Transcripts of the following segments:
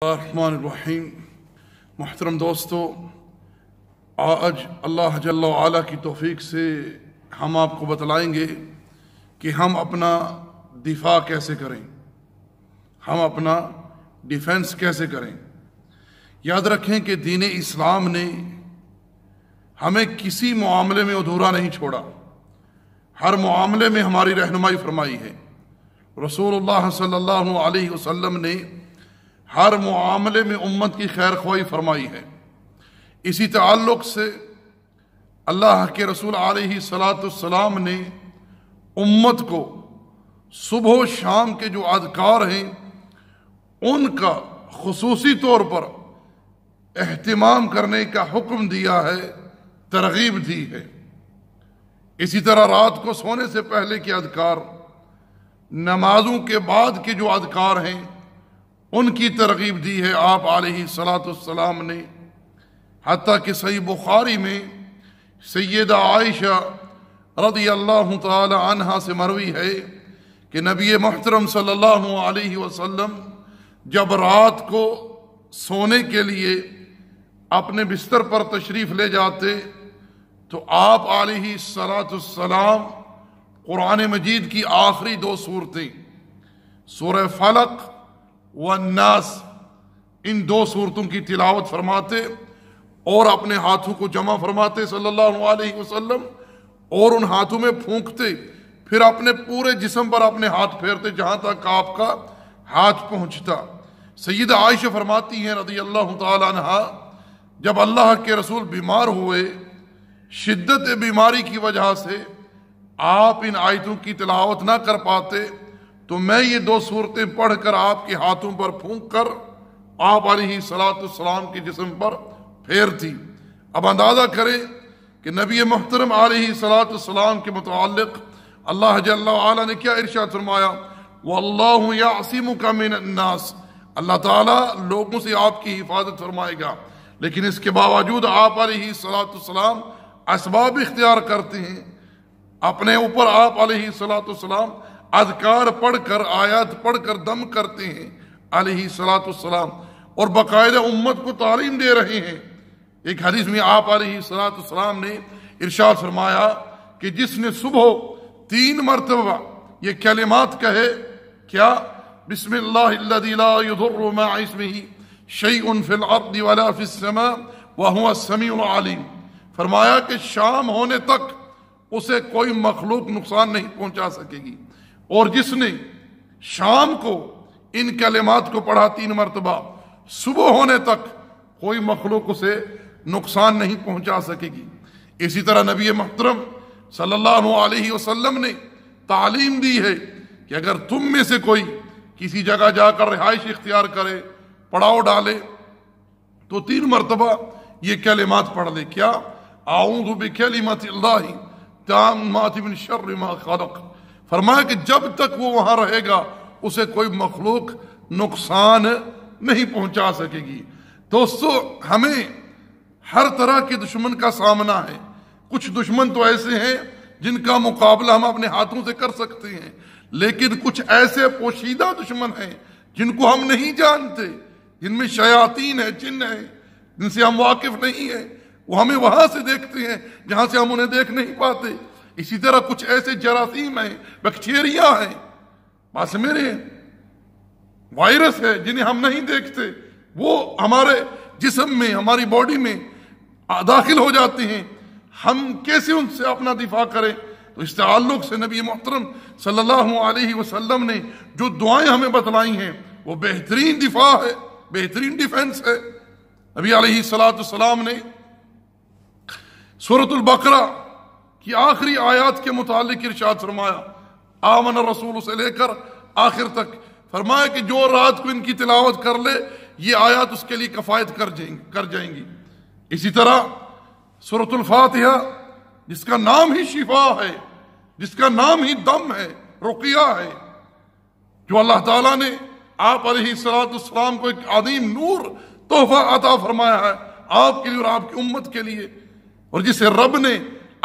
الرحمن الرحیم۔ محترم دوستو، آج اللہ جل وعلا کی توفیق سے ہم آپ کو بتلائیں گے کہ ہم اپنا دفاع کیسے کریں، ہم اپنا ڈیفنس کیسے کریں۔ یاد رکھیں کہ دین اسلام نے ہمیں کسی معاملے میں ادھورا نہیں چھوڑا، ہر معاملے میں ہماری رہنمائی فرمائی ہے۔ رسول اللہ صلی اللہ علیہ وسلم نے ہر معاملے میں امت کی خیر خواہی فرمائی ہے۔ اسی تعلق سے اللہ کے رسول علیہ السلام نے امت کو صبح و شام کے جو اذکار ہیں ان کا خصوصی طور پر اہتمام کرنے کا حکم دیا ہے، ترغیب دی ہے۔ اسی طرح رات کو سونے سے پہلے کے اذکار، نمازوں کے بعد کے جو اذکار ہیں ان کی ترغیب دی ہے آپ علیہ السلام نے۔ حتیٰ کہ صحیح بخاری میں سیدہ عائشہ رضی اللہ تعالی عنہا سے مروی ہے کہ نبی محترم صلی اللہ علیہ وسلم جب رات کو سونے کے لیے اپنے بستر پر تشریف لے جاتے تو آپ علیہ السلام قرآن مجید کی آخری دو صورتیں سورہ فلق والناس، ان دو صورتوں کی تلاوت فرماتے اور اپنے ہاتھوں کو جمع فرماتے صلی اللہ علیہ وسلم، اور ان ہاتھوں میں پھونکتے، پھر اپنے پورے جسم پر اپنے ہاتھ پھیرتے جہاں تک آپ کا ہاتھ پہنچتا۔ سیدہ عائشہ فرماتی ہیں رضی اللہ تعالی عنہا، جب اللہ کے رسول بیمار ہوئے، شدت بیماری کی وجہ سے آپ ان آیتوں کی تلاوت نہ کر پاتے تو میں یہ دو صورتیں پڑھ کر آپ کے ہاتھوں پر پھونک کر آپ علیہ السلام کے جسم پر پھیرتی۔ اب اندازہ کریں کہ نبی محترم علیہ السلام کے متعلق اللہ جل وعلا نے کیا ارشاد فرمایا، وَاللَّهُ يَعْصِمُكَ مِنَ النَّاسِ، اللہ تعالیٰ لوگوں سے آپ کی حفاظت فرمائے گا۔ لیکن اس کے باوجود آپ علیہ السلام اسباب اختیار کرتے ہیں، اپنے اوپر آپ علیہ السلام اذکار پڑھ کر، آیات پڑھ کر دم کرتے ہیں علیہ السلام، اور باقاعدہ امت کو تعلیم دے رہے ہیں۔ ایک حدیث میں آپ علیہ السلام نے ارشاد فرمایا کہ جس نے صبح 3 مرتبہ یہ کلمات کہے، کیا؟ بسم اللہ الذی لا یضر مع اسمہ شیء فی الارض ولا فی السماء وہو السمیع العلیم، فرمایا کہ شام ہونے تک اسے کوئی مخلوق نقصان نہیں پہنچا سکے گی، اور جس نے شام کو ان کلمات کو پڑھا 3 مرتبہ، صبح ہونے تک کوئی مخلوق اسے نقصان نہیں پہنچا سکے گی۔ اسی طرح نبی محترم صلی اللہ علیہ وسلم نے تعلیم دی ہے کہ اگر تم میں سے کوئی کسی جگہ جا کر رہائش اختیار کرے، پڑاؤ ڈالے، تو 3 مرتبہ یہ کلمات پڑھ لے۔ کیا؟ اعوذ بکلمات اللہ التامات من شر ما خلق، فرمایا کہ جب تک وہ وہاں رہے گا اسے کوئی مخلوق نقصان نہیں پہنچا سکے گی۔ دوستو، ہمیں ہر طرح کے دشمن کا سامنا ہے۔ کچھ دشمن تو ایسے ہیں جن کا مقابلہ ہم اپنے ہاتھوں سے کر سکتے ہیں، لیکن کچھ ایسے پوشیدہ دشمن ہیں جن کو ہم نہیں جانتے، جن میں شیاطین ہیں، جن ہیں جن سے ہم واقف نہیں ہیں، وہ ہمیں وہاں سے دیکھتے ہیں جہاں سے ہم انہیں دیکھ نہیں پاتے۔ اسی طرح کچھ ایسے جراثیم ہیں، بیکٹیریا ہیں، بس میرے وائرس ہے جنہیں ہم نہیں دیکھتے، وہ ہمارے جسم میں، ہماری باڈی میں داخل ہو جاتے ہیں۔ ہم کیسے ان سے اپنا دفاع کریں؟ تو اس تعلق سے نبی محترم صلی اللہ علیہ وسلم نے جو دعائیں ہمیں بتلائی ہیں وہ بہترین دفاع ہے، بہترین ڈیفنس ہے۔ نبی علیہ السلام نے سورۃ البقرہ کی آخری آیات کے متعلق ارشاد فرمایا، آمن الرسول سے لے کر آخر تک، فرمایا کہ جو رات کو ان کی تلاوت کر لے یہ آیات اس کے لیے کفایت کر جائیں گی۔ اسی طرح سورۃ الفاتحہ جس کا نام ہی شفا ہے، جس کا نام ہی دم ہے، رقیہ ہے، جو اللہ تعالیٰ نے آپ علیہ السلام کو ایک عظیم نور تحفہ عطا فرمایا ہے آپ کے لیے اور آپ کی امت کے لیے، اور جسے رب نے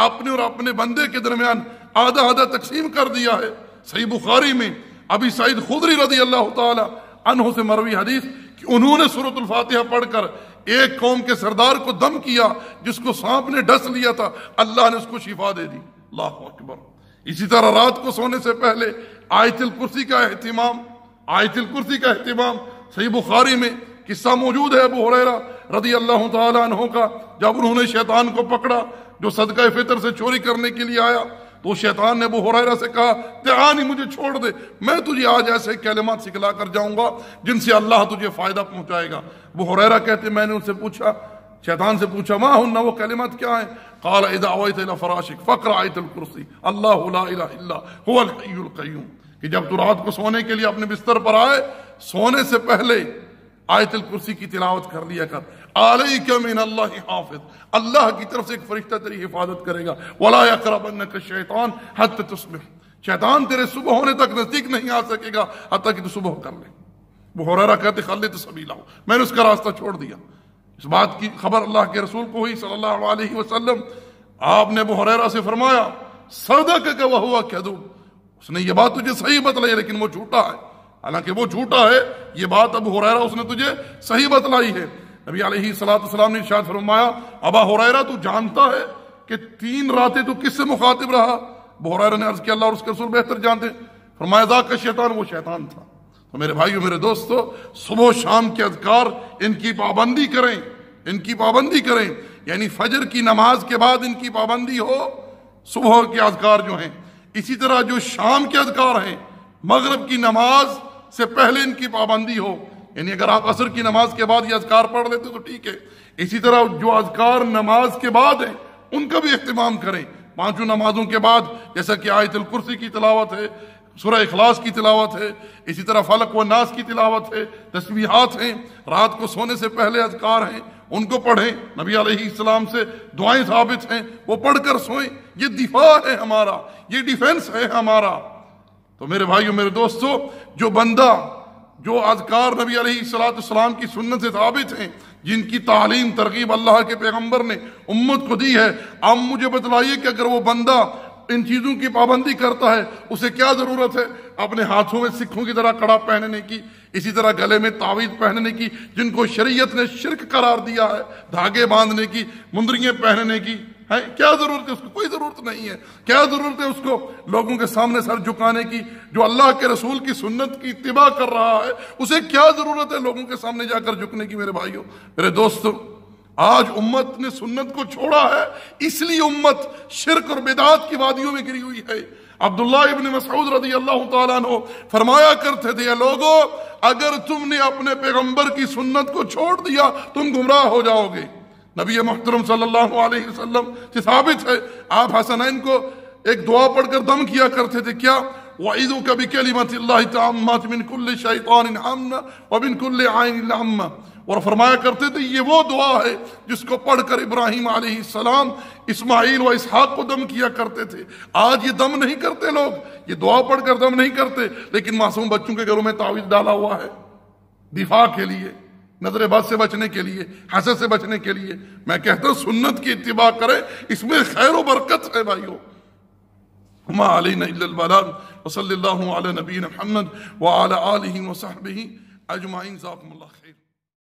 اپنے اور اپنے بندے کے درمیان آدھا آدھا تقسیم کر دیا ہے۔ صحیح بخاری میں ابی سعید خدری رضی اللہ تعالی عنہ سے مروی حدیث کہ انہوں نے سورۃ الفاتحہ پڑھ کر ایک قوم کے سردار کو دم کیا جس کو سانپ نے ڈس لیا تھا، اللہ نے اس کو شفا دے دی۔ اللہ اکبر۔ اسی طرح رات کو سونے سے پہلے آیت الکرسی کا اہتمام، آیت الکرسی کا اہتمام۔ صحیح بخاری میں قصہ موجود ہے ابو ہریرہ رضی اللہ تعالی عنہ کا، جب انہوں نے شیطان کو پکڑا جو صدقہ فطر سے چوری کرنے کے لیے آیا، تو شیطان نے ابو ہریرہ سے کہا تعانی مجھے چھوڑ دے، میں تجھے آج ایسے کلمات سکھلا کر جاؤں گا جن سے اللہ تجھے فائدہ پہنچائے گا۔ ابو ہریرہ کہتے میں نے ان سے پوچھا، شیطان سے پوچھا ما ہن، وہ کلمات کیا ہیں؟ قال اذا اویت الى فراشک فقرأ آیت الکرسی اللہ لا الہ الا هو الحی القیوم، کہ جب تو رات کو سونے کے لیے اپنے بستر پر آئے، سونے سے پہلے آیت الکرسی کی تلاوت کر لیا کر۔ علیک من اللہ حافظ، اللہ کی طرف سے ایک فرشتہ تیری حفاظت کرے گا۔ ولا یقربنک الشیطان حتی تصبح، شیطان تیرے صبح ہونے تک نزدیک نہیں آ سکے گا حتیٰ کہ تو صبح کر لے۔ ابو ہریرہ کہتے خلت سبیلہ، میں نے اس کا راستہ چھوڑ دیا۔ اس بات کی خبر اللہ کے رسول کو ہوئی صلی اللہ علیہ وسلم، آپ نے ابو ہریرہ سے فرمایا صدقک وہو کذوب، اس نے یہ بات تجھے صحیح بتلائی لیکن وہ جھوٹا ہے، حالانکہ وہ جھوٹا ہے، یہ بات ابو ہریرہ اس نے تجھے صحیح بتلائی ہے۔ نبی علیہ السلام نے ارشاد فرمایا ابا ہریرہ تو جانتا ہے کہ 3 راتیں تو کس سے مخاطب رہا؟ ابو ہریرہ نے عرض کیا اللہ اور اس کے رسول بہتر جانتے۔ فرمایا ذاک شیطان، وہ شیطان تھا۔ تو میرے بھائیو میرے دوستو، صبح و شام کے اذکار ان کی پابندی کریں، ان کی پابندی کریں، یعنی فجر کی نماز کے بعد ان کی پابندی ہو، صبح کے اذکار جو ہیں۔ اسی طرح جو شام کے اذکار ہیں، مغرب کی نماز سے پہلے ان کی پابندی ہو، یعنی اگر آپ عصر کی نماز کے بعد یہ اذکار پڑھ لیتے تو ٹھیک ہے۔ اسی طرح جو اذکار نماز کے بعد ہیں ان کا بھی اہتمام کریں، 5 نمازوں کے بعد، جیسا کہ آیت الکرسی کی تلاوت ہے، سورہ اخلاص کی تلاوت ہے، اسی طرح فلق و ناس کی تلاوت ہے، تسبیحات ہیں، رات کو سونے سے پہلے اذکار ہیں، ان کو پڑھیں۔ نبی علیہ السلام سے دعائیں ثابت ہیں، وہ پڑھ کر سوئیں۔ یہ دفاع ہے ہمارا، یہ ڈیفنس ہے ہمارا۔ تو میرے بھائیو میرے دوستو، جو بندہ جو اذکار نبی علیہ السلام کی سنت سے ثابت ہیں، جن کی تعلیم ترغیب اللہ کے پیغمبر نے امت کو دی ہے، آپ مجھے بتلائیے کہ اگر وہ بندہ ان چیزوں کی پابندی کرتا ہے اسے کیا ضرورت ہے اپنے ہاتھوں میں سکھوں کی طرح کڑا پہننے کی، اسی طرح گلے میں تعویذ پہننے کی جن کو شریعت نے شرک قرار دیا ہے، دھاگے باندھنے کی، مندریاں پہننے کی، ہے کیا ضرورت ہے؟ اس کو کوئی ضرورت نہیں ہے۔ کیا ضرورت ہے اس کو لوگوں کے سامنے سر جھکانے کی؟ جو اللہ کے رسول کی سنت کی اتباع کر رہا ہے اسے کیا ضرورت ہے لوگوں کے سامنے جا کر جھکنے کی؟ میرے بھائیوں میرے دوستوں، آج امت نے سنت کو چھوڑا ہے، اس لیے امت شرک اور بدعات کی وادیوں میں گری ہوئی ہے۔ عبداللہ ابن مسعود رضی اللہ تعالیٰ عنہ فرمایا کرتے تھے، اے لوگو اگر تم نے اپنے پیغمبر کی سنت کو چھوڑ دیا تم گمراہ ہو جاؤ گے۔ نبی محترم صلی اللہ علیہ وسلم سے ثابت ہے، آپ حسنین کو ایک دعا پڑھ کر دم کیا کرتے تھے، کیا وَعِذُكَ بِكَلِمَةِ اللَّهِ تَعَمَّاتِ مِن كُلِّ شَيْطَانٍ عَمَّ وَمِن كُلِّ عَيْنٍ لَعَمَّ، اور فرمایا کرتے تھے یہ وہ دعا ہے جس کو پڑھ کر ابراہیم علیہ السلام اسماعیل و اسحاق کو دم کیا کرتے تھے۔ آج یہ دم نہیں کرتے لوگ، یہ دعا پڑھ کر دم نہیں کرتے، لیکن معصوم بچوں کے گھروں میں تعویذ ڈالا ہوا ہے دفاع کے لیے، نظر بد سے بچنے کے لیے، حسد سے بچنے کے لیے۔ میں کہتا ہوں سنت کی اتباع کریں، اس میں خیر و برکت ہے بھائیو۔ وما علینا الا البلاغ وصلی اللہ علی نبینا محمد وعلی آلہ وصحبہ اجمعین۔ جزاکم اللہ خیر۔